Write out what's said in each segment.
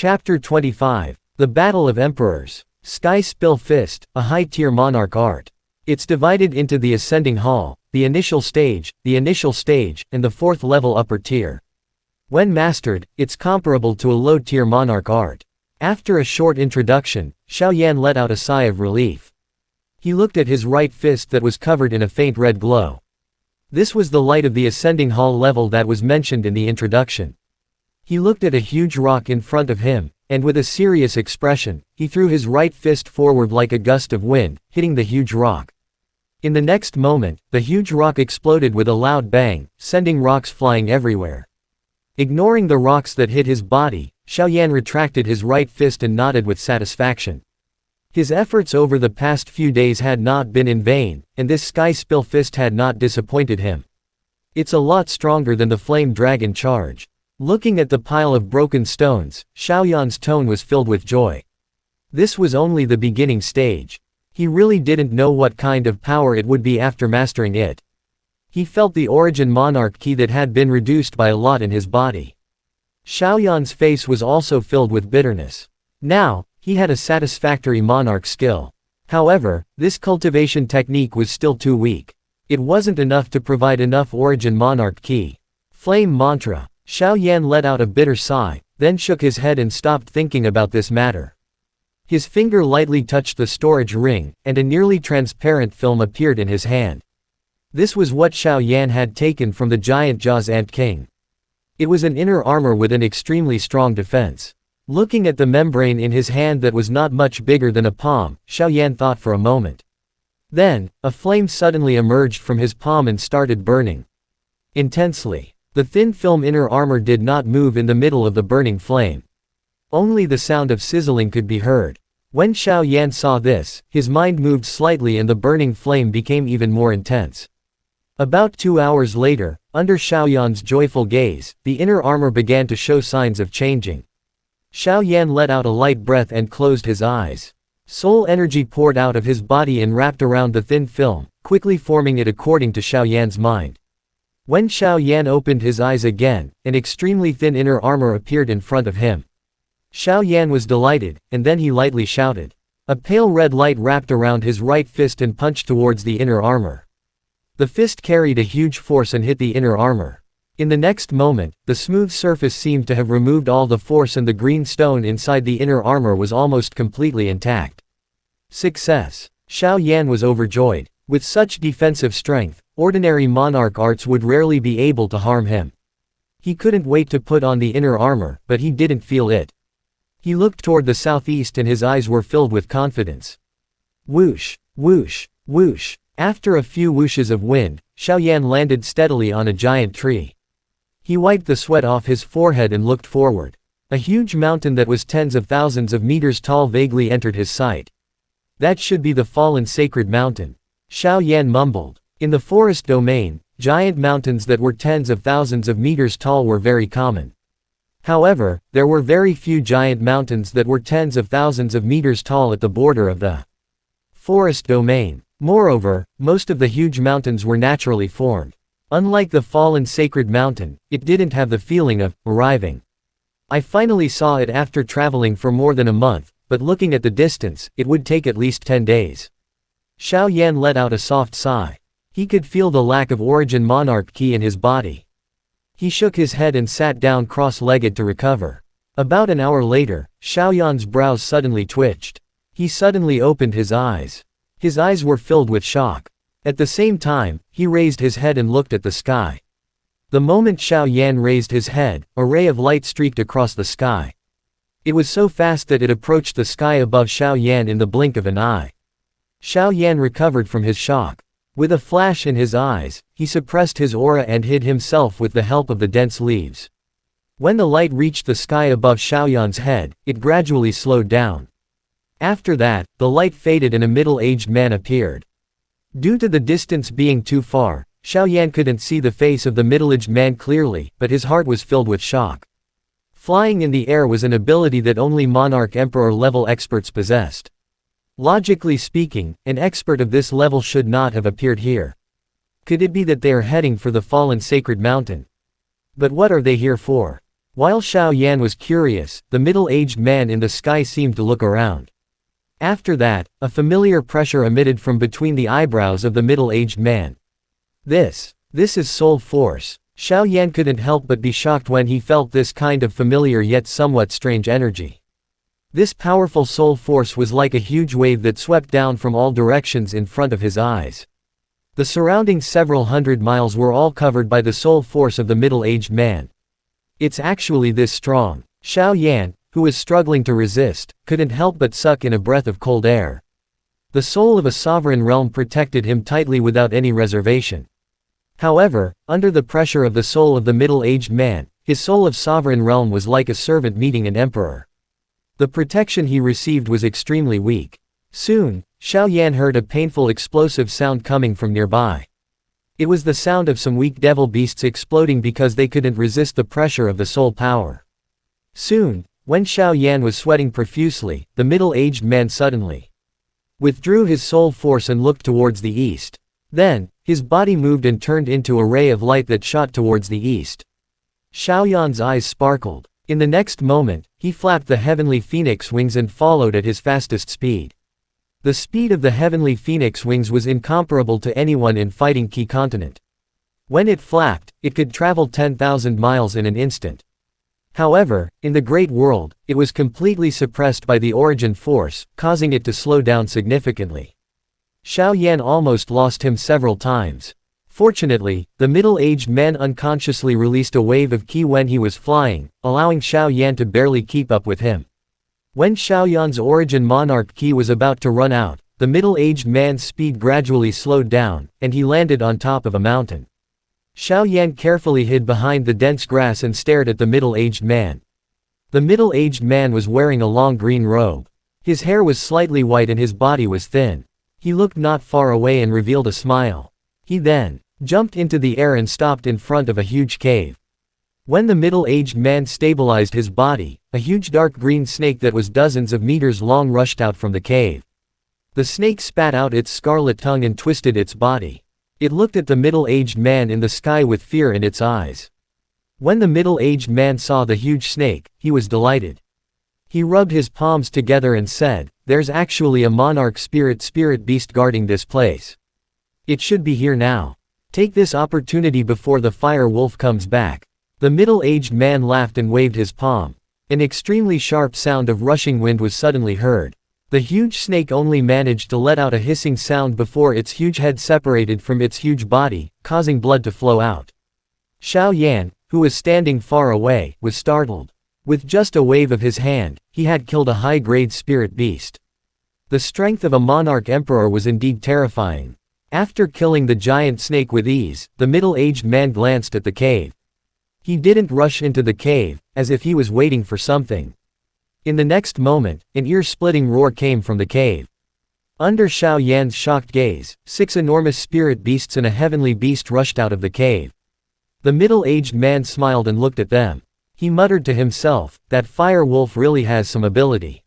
Chapter 25. The Battle of Emperors. Sky Spill Fist, a high-tier monarch art. It's divided into the Ascending Hall, the Initial Stage, and the 4th level Upper Tier. When mastered, it's comparable to a low-tier monarch art. After a short introduction, Xiao Yan let out a sigh of relief. He looked at his right fist that was covered in a faint red glow. This was the light of the Ascending Hall level that was mentioned in the introduction. He looked at a huge rock in front of him, and with a serious expression, he threw his right fist forward like a gust of wind, hitting the huge rock. In the next moment, the huge rock exploded with a loud bang, sending rocks flying everywhere. Ignoring the rocks that hit his body, Xiao Yan retracted his right fist and nodded with satisfaction. His efforts over the past few days had not been in vain, and this Sky Spill Fist had not disappointed him. It's a lot stronger than the Flame Dragon charge. Looking at the pile of broken stones, Xiao Yan's tone was filled with joy. This was only the beginning stage. He really didn't know what kind of power it would be after mastering it. He felt the origin monarch ki that had been reduced by a lot in his body. Xiao Yan's face was also filled with bitterness. Now, he had a satisfactory monarch skill. However, this cultivation technique was still too weak. It wasn't enough to provide enough origin monarch ki. Flame mantra. Xiao Yan let out a bitter sigh, then shook his head and stopped thinking about this matter. His finger lightly touched the storage ring, and a nearly transparent film appeared in his hand. This was what Xiao Yan had taken from the giant Jaws Ant King. It was an inner armor with an extremely strong defense. Looking at the membrane in his hand that was not much bigger than a palm, Xiao Yan thought for a moment. Then, a flame suddenly emerged from his palm and started burning intensely. The thin film inner armor did not move in the middle of the burning flame. Only the sound of sizzling could be heard. When Xiao Yan saw this, his mind moved slightly and the burning flame became even more intense. About 2 hours later, under Xiao Yan's joyful gaze, the inner armor began to show signs of changing. Xiao Yan let out a light breath and closed his eyes. Soul energy poured out of his body and wrapped around the thin film, quickly forming it according to Xiao Yan's mind. When Xiao Yan opened his eyes again, an extremely thin inner armor appeared in front of him. Xiao Yan was delighted, and then he lightly shouted. A pale red light wrapped around his right fist and punched towards the inner armor. The fist carried a huge force and hit the inner armor. In the next moment, the smooth surface seemed to have removed all the force and the green stone inside the inner armor was almost completely intact. Success! Xiao Yan was overjoyed. With such defensive strength, ordinary monarch arts would rarely be able to harm him. He couldn't wait to put on the inner armor, but he didn't feel it. He looked toward the southeast and his eyes were filled with confidence. Whoosh, whoosh, whoosh. After a few whooshes of wind, Xiao Yan landed steadily on a giant tree. He wiped the sweat off his forehead and looked forward. A huge mountain that was tens of thousands of meters tall vaguely entered his sight. That should be the fallen sacred mountain. Xiao Yan mumbled. In the forest domain, giant mountains that were tens of thousands of meters tall were very common. However, there were very few giant mountains that were tens of thousands of meters tall at the border of the forest domain. Moreover, most of the huge mountains were naturally formed. Unlike the fallen sacred mountain, it didn't have the feeling of arriving. I finally saw it after traveling for more than a month, but looking at the distance, it would take at least 10 days. Xiao Yan let out a soft sigh. He could feel the lack of origin monarch ki in his body. He shook his head and sat down cross-legged to recover. About an hour later, Xiao Yan's brows suddenly twitched. He suddenly opened his eyes. His eyes were filled with shock. At the same time, he raised his head and looked at the sky. The moment Xiao Yan raised his head, a ray of light streaked across the sky. It was so fast that it approached the sky above Xiao Yan in the blink of an eye. Xiao Yan recovered from his shock. With a flash in his eyes, he suppressed his aura and hid himself with the help of the dense leaves. When the light reached the sky above Xiao Yan's head, it gradually slowed down. After that, the light faded and a middle-aged man appeared. Due to the distance being too far, Xiao Yan couldn't see the face of the middle-aged man clearly, but his heart was filled with shock. Flying in the air was an ability that only Monarch Emperor level experts possessed. Logically speaking, an expert of this level should not have appeared here. Could it be that they are heading for the fallen sacred mountain? But what are they here for? While Xiao Yan was curious, the middle-aged man in the sky seemed to look around. After that, a familiar pressure emitted from between the eyebrows of the middle-aged man. This is soul force. Xiao Yan couldn't help but be shocked when he felt this kind of familiar yet somewhat strange energy. This powerful soul force was like a huge wave that swept down from all directions in front of his eyes. The surrounding several hundred miles were all covered by the soul force of the middle-aged man. It's actually this strong. Xiao Yan, who was struggling to resist, couldn't help but suck in a breath of cold air. The soul of a sovereign realm protected him tightly without any reservation. However, under the pressure of the soul of the middle-aged man, his soul of sovereign realm was like a servant meeting an emperor. The protection he received was extremely weak. Soon, Xiao Yan heard a painful explosive sound coming from nearby. It was the sound of some weak devil beasts exploding because they couldn't resist the pressure of the soul power. Soon, when Xiao Yan was sweating profusely, the middle-aged man suddenly withdrew his soul force and looked towards the east. Then, his body moved and turned into a ray of light that shot towards the east. Xiao Yan's eyes sparkled. In the next moment, he flapped the heavenly phoenix wings and followed at his fastest speed. The speed of the heavenly phoenix wings was incomparable to anyone in Fighting Key Continent. When it flapped, it could travel 10,000 miles in an instant. However, in the Great World, it was completely suppressed by the origin force, causing it to slow down significantly. Xiao Yan almost lost him several times. Fortunately, the middle-aged man unconsciously released a wave of ki when he was flying, allowing Xiao Yan to barely keep up with him. When Xiao Yan's origin monarch ki was about to run out, the middle-aged man's speed gradually slowed down, and he landed on top of a mountain. Xiao Yan carefully hid behind the dense grass and stared at the middle-aged man. The middle-aged man was wearing a long green robe. His hair was slightly white and his body was thin. He looked not far away and revealed a smile. He then jumped into the air and stopped in front of a huge cave. When the middle-aged man stabilized his body, a huge dark green snake that was dozens of meters long rushed out from the cave. The snake spat out its scarlet tongue and twisted its body. It looked at the middle-aged man in the sky with fear in its eyes. When the middle-aged man saw the huge snake, he was delighted. He rubbed his palms together and said, "There's actually a monarch spirit beast guarding this place. It should be here now. Take this opportunity before the fire wolf comes back." The middle-aged man laughed and waved his palm. An extremely sharp sound of rushing wind was suddenly heard. The huge snake only managed to let out a hissing sound before its huge head separated from its huge body, causing blood to flow out. Xiao Yan, who was standing far away, was startled. With just a wave of his hand, he had killed a high-grade spirit beast. The strength of a monarch emperor was indeed terrifying. After killing the giant snake with ease, the middle-aged man glanced at the cave. He didn't rush into the cave, as if he was waiting for something. In the next moment, an ear-splitting roar came from the cave. Under Xiao Yan's shocked gaze, 6 enormous spirit beasts and a heavenly beast rushed out of the cave. The middle-aged man smiled and looked at them. He muttered to himself, that fire wolf really has some ability.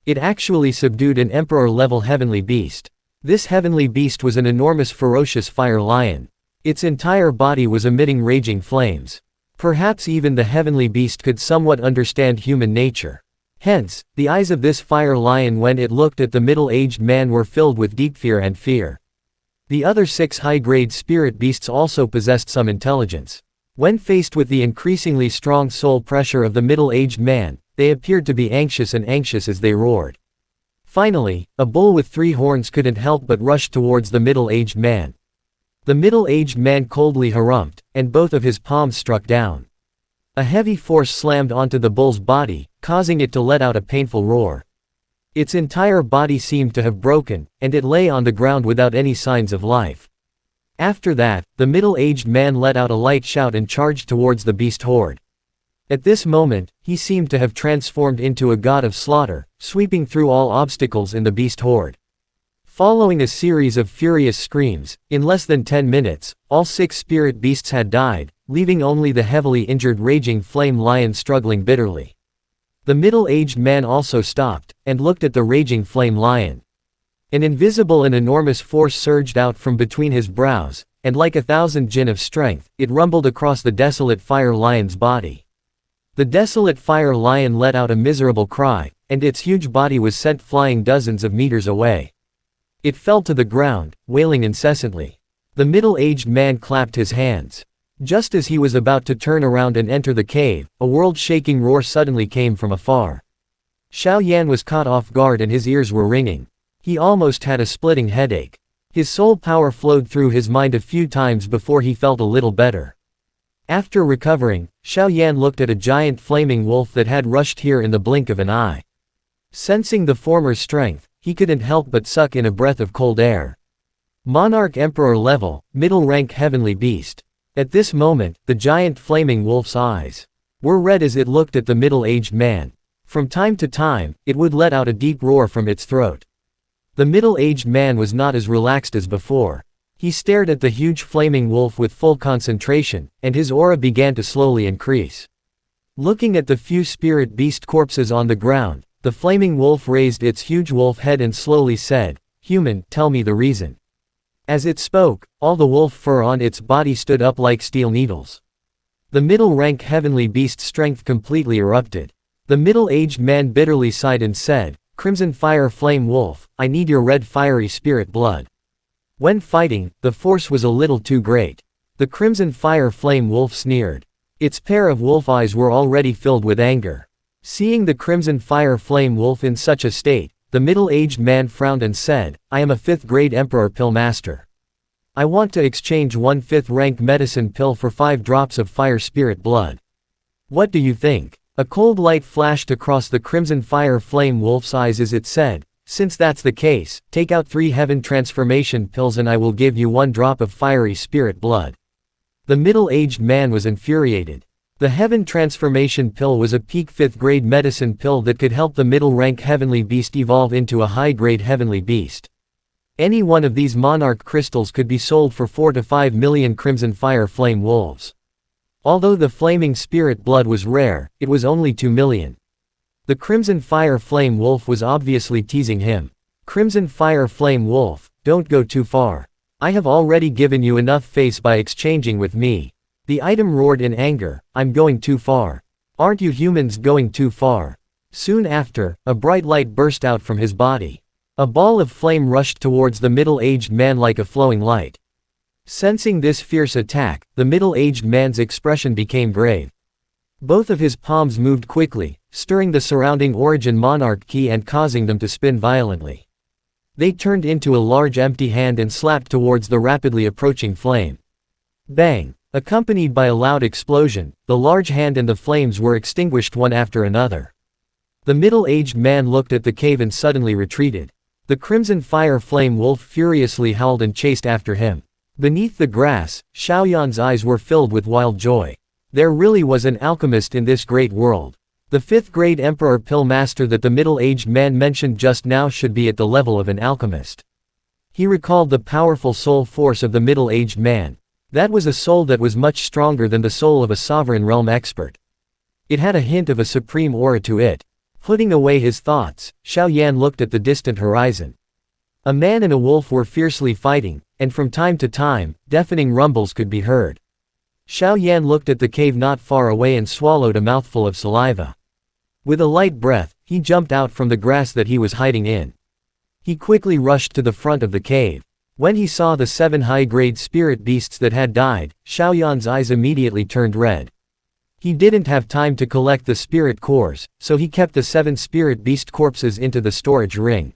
It actually subdued an emperor-level heavenly beast. This heavenly beast was an enormous ferocious fire lion. Its entire body was emitting raging flames. Perhaps even the heavenly beast could somewhat understand human nature. Hence, the eyes of this fire lion when it looked at the middle-aged man were filled with deep fear and fear. The other 6 high-grade spirit beasts also possessed some intelligence. When faced with the increasingly strong soul pressure of the middle-aged man, they appeared to be anxious as they roared. Finally, a bull with 3 horns couldn't help but rush towards the middle-aged man. The middle-aged man coldly harumphed, and both of his palms struck down. A heavy force slammed onto the bull's body, causing it to let out a painful roar. Its entire body seemed to have broken, and it lay on the ground without any signs of life. After that, the middle-aged man let out a light shout and charged towards the beast horde. At this moment, he seemed to have transformed into a god of slaughter, sweeping through all obstacles in the beast horde. Following a series of furious screams, in less than 10 minutes, all 6 spirit beasts had died, leaving only the heavily injured raging flame lion struggling bitterly. The middle-aged man also stopped, and looked at the raging flame lion. An invisible and enormous force surged out from between his brows, and like 1,000 jin of strength, it rumbled across the desolate fire lion's body. The desolate fire lion let out a miserable cry, and its huge body was sent flying dozens of meters away. It fell to the ground, wailing incessantly. The middle-aged man clapped his hands. Just as he was about to turn around and enter the cave, a world-shaking roar suddenly came from afar. Xiao Yan was caught off guard and his ears were ringing. He almost had a splitting headache. His soul power flowed through his mind a few times before he felt a little better. After recovering, Xiao Yan looked at a giant flaming wolf that had rushed here in the blink of an eye. Sensing the former's strength, he couldn't help but suck in a breath of cold air. Monarch Emperor level, middle rank heavenly beast. At this moment, the giant flaming wolf's eyes were red as it looked at the middle-aged man. From time to time, it would let out a deep roar from its throat. The middle-aged man was not as relaxed as before. He stared at the huge flaming wolf with full concentration, and his aura began to slowly increase. Looking at the few spirit beast corpses on the ground, the flaming wolf raised its huge wolf head and slowly said, "Human, tell me the reason." As it spoke, all the wolf fur on its body stood up like steel needles. The middle-rank heavenly beast's strength completely erupted. The middle-aged man bitterly sighed and said, "Crimson Fire Flame Wolf, I need your red fiery spirit blood." When fighting, the force was a little too great. The Crimson Fire Flame Wolf sneered. Its pair of wolf eyes were already filled with anger. Seeing the Crimson Fire Flame Wolf in such a state, the middle-aged man frowned and said, "I am a 5th-grade Emperor Pill Master. I want to exchange one 5th-rank medicine pill for 5 drops of fire spirit blood. What do you think?" A cold light flashed across the Crimson Fire Flame Wolf's eyes as it said, "Since that's the case, take out 3 heaven transformation pills and I will give you 1 drop of fiery spirit blood." The middle-aged man was infuriated. The heaven transformation pill was a peak 5th-grade medicine pill that could help the middle-rank heavenly beast evolve into a high-grade heavenly beast. Any one of these monarch crystals could be sold for 4 to 5 million Crimson Fire Flame Wolves. Although the flaming spirit blood was rare, it was only 2 million. The Crimson Fire Flame Wolf was obviously teasing him. "Crimson Fire Flame Wolf, don't go too far. I have already given you enough face by exchanging with me." The item roared in anger, "I'm going too far. Aren't you humans going too far?" Soon after, a bright light burst out from his body. A ball of flame rushed towards the middle-aged man like a flowing light. Sensing this fierce attack, the middle-aged man's expression became grave. Both of his palms moved quickly, stirring the surrounding origin monarch key and causing them to spin violently. They turned into a large empty hand and slapped towards the rapidly approaching flame. Bang! Accompanied by a loud explosion, the large hand and the flames were extinguished one after another. The middle-aged man looked at the cave and suddenly retreated. The Crimson Fire Flame Wolf furiously howled and chased after him. Beneath the grass, Xiao Yan's eyes were filled with wild joy. There really was an alchemist in this great world. The 5th-grade Emperor Pill Master that the middle-aged man mentioned just now should be at the level of an alchemist. He recalled the powerful soul force of the middle-aged man. That was a soul that was much stronger than the soul of a sovereign realm expert. It had a hint of a supreme aura to it. Putting away his thoughts, Xiao Yan looked at the distant horizon. A man and a wolf were fiercely fighting, and from time to time, deafening rumbles could be heard. Xiao Yan looked at the cave not far away and swallowed a mouthful of saliva. With a light breath, he jumped out from the grass that he was hiding in. He quickly rushed to the front of the cave. When he saw the 7 high-grade spirit beasts that had died, Xiao Yan's eyes immediately turned red. He didn't have time to collect the spirit cores, so he kept the 7 spirit beast corpses into the storage ring.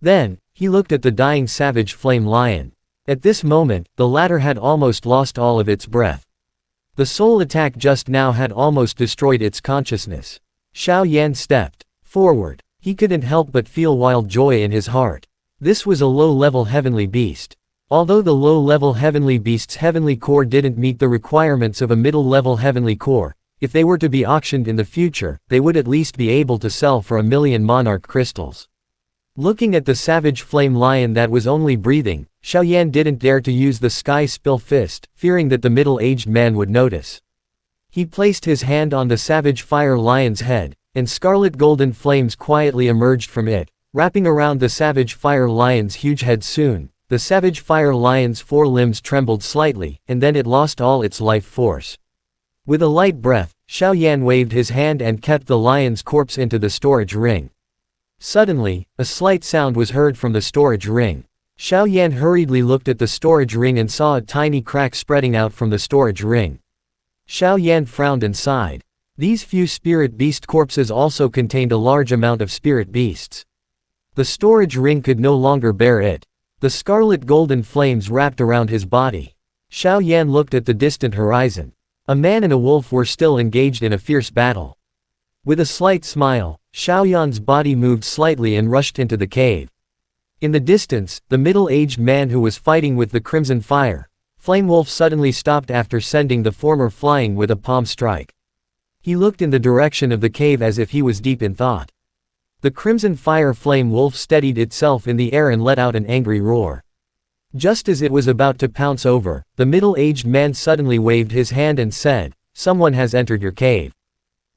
Then, he looked at the dying savage flame lion. At this moment, the latter had almost lost all of its breath. The soul attack just now had almost destroyed its consciousness. Xiao Yan stepped forward. He couldn't help but feel wild joy in his heart. This was a low-level heavenly beast. Although the low-level heavenly beast's heavenly core didn't meet the requirements of a middle-level heavenly core, if they were to be auctioned in the future, they would at least be able to sell for 1 million monarch crystals. Looking at the savage flame lion that was only breathing, Xiao Yan didn't dare to use the sky spill fist, fearing that the middle-aged man would notice. He placed his hand on the savage fire lion's head, and scarlet golden flames quietly emerged from it, wrapping around the savage fire lion's huge head soon. The savage fire lion's 4 limbs trembled slightly, and then it lost all its life force. With a light breath, Xiao Yan waved his hand and kept the lion's corpse into the storage ring. Suddenly, a slight sound was heard from the storage ring. Xiao Yan hurriedly looked at the storage ring and saw a tiny crack spreading out from the storage ring. Xiao Yan frowned and sighed. These few spirit beast corpses also contained a large amount of spirit beasts. The storage ring could no longer bear it. The scarlet golden flames wrapped around his body. Xiao Yan looked at the distant horizon. A man and a wolf were still engaged in a fierce battle. With a slight smile, Xiao Yan's body moved slightly and rushed into the cave. In the distance, the middle-aged man who was fighting with the crimson fire, Flame Wolf suddenly stopped after sending the former flying with a palm strike. He looked in the direction of the cave as if he was deep in thought. The crimson fire Flame Wolf steadied itself in the air and let out an angry roar. Just as it was about to pounce over, the middle-aged man suddenly waved his hand and said, "Someone has entered your cave."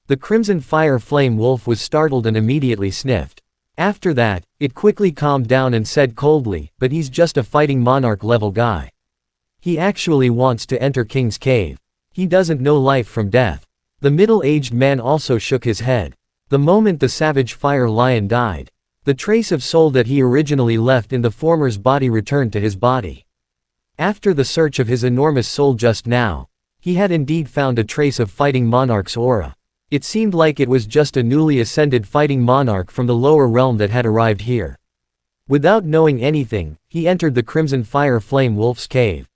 The crimson fire Flame Wolf was startled and immediately sniffed. After that, it quickly calmed down and said coldly, "But he's just a fighting monarch level guy. He actually wants to enter King's Cave. He doesn't know life from death." The middle-aged man also shook his head. The moment the savage fire lion died, the trace of soul that he originally left in the former's body returned to his body. After the search of his enormous soul just now, he had indeed found a trace of fighting monarch's aura. It seemed like it was just a newly ascended fighting monarch from the lower realm that had arrived here. Without knowing anything, he entered the crimson fire Flame Wolf's cave.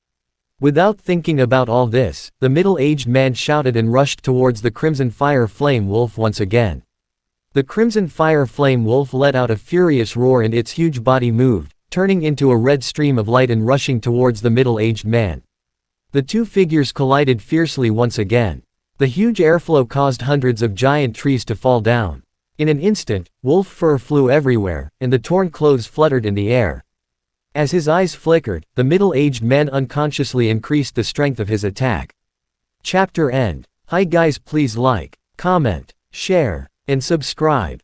Without thinking about all this, the middle-aged man shouted and rushed towards the crimson fire Flame Wolf once again. The crimson fire Flame Wolf let out a furious roar and its huge body moved, turning into a red stream of light and rushing towards the middle-aged man. The two figures collided fiercely once again. The huge airflow caused hundreds of giant trees to fall down. In an instant, wolf fur flew everywhere, and the torn clothes fluttered in the air. As his eyes flickered, the middle-aged man unconsciously increased the strength of his attack. Chapter end. Hi guys, please like, comment, share, and subscribe.